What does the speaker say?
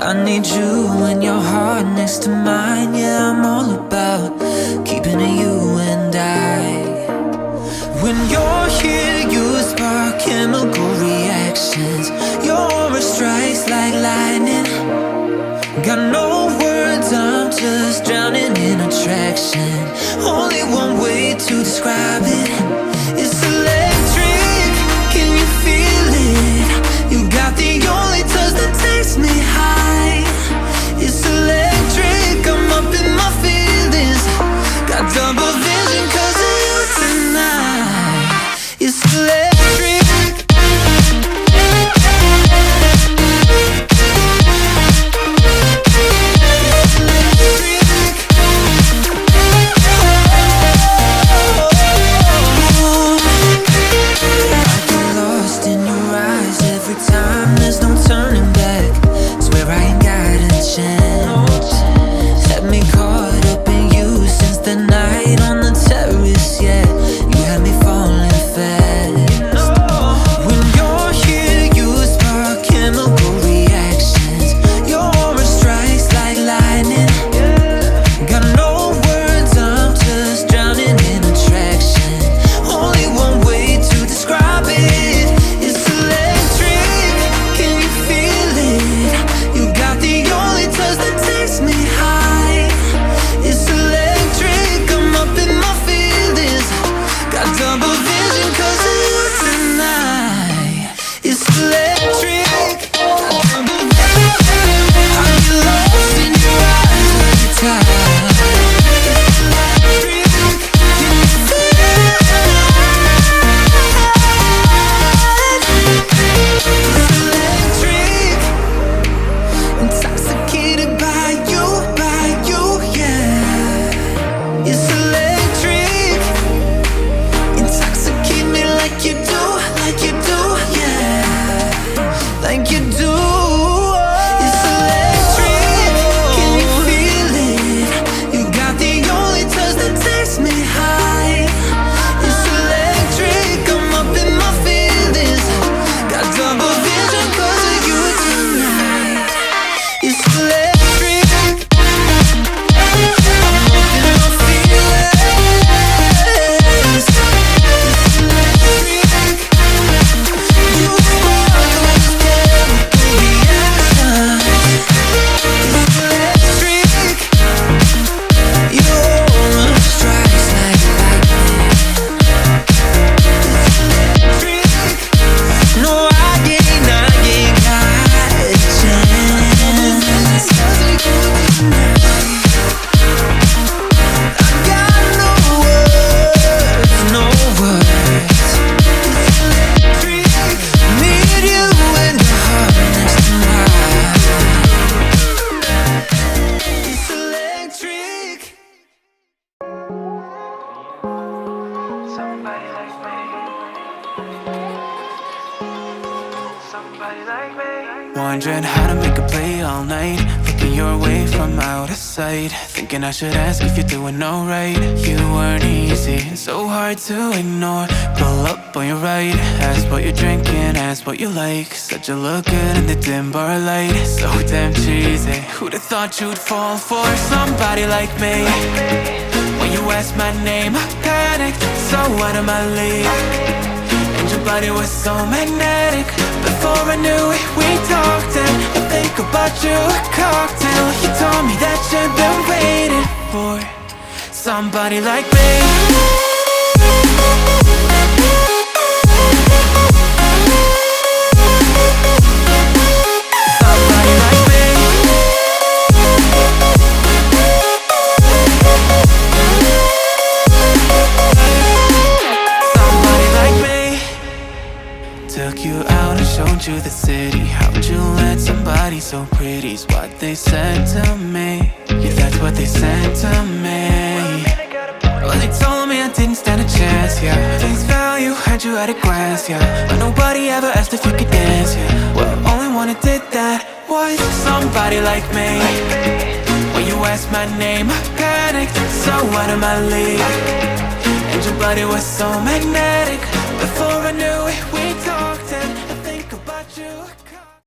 I need you and your heart next to mine. Yeah, I'm all about keeping it you and I. When you're here, you spark chemical reactions. Your aura strikes like lightning. Got no words, I'm just drowning in attraction. Only one way to describe it. It's electric, can you feel it? You got the only touch that takes me high. It's electric, I'm up in my feelings. Got double vision 'cause of you tonight. It's electric. Wondering how to make a play all night. Looking your way from out of sight. Thinking I should ask if you're doing alright. You weren't easy, so hard to ignore. Pull up on your right. Ask what you're drinking, ask what you like. Said you look good in the dim bar light. So damn cheesy. Who'd have thought you'd fall for somebody like me? When you asked my name, I panicked, so out of my league. And your body was so magnetic. Before I knew it, we talked and I think about you a cocktail. You told me that you've been waiting for somebody like me. Somebody like me. Somebody like me. Took you out and showed you the city. How'd you let somebody so pretty's what they said to me? Yeah, that's what they said to me. Well, they told me I didn't stand a chance, yeah. Face value, had you at a glance, yeah. But nobody ever asked if you could dance, yeah. Well, only one who did that was somebody like me. When you asked my name, I panicked, so out of my league. And your body was so magnetic. Before I knew it, we talked and I think about you.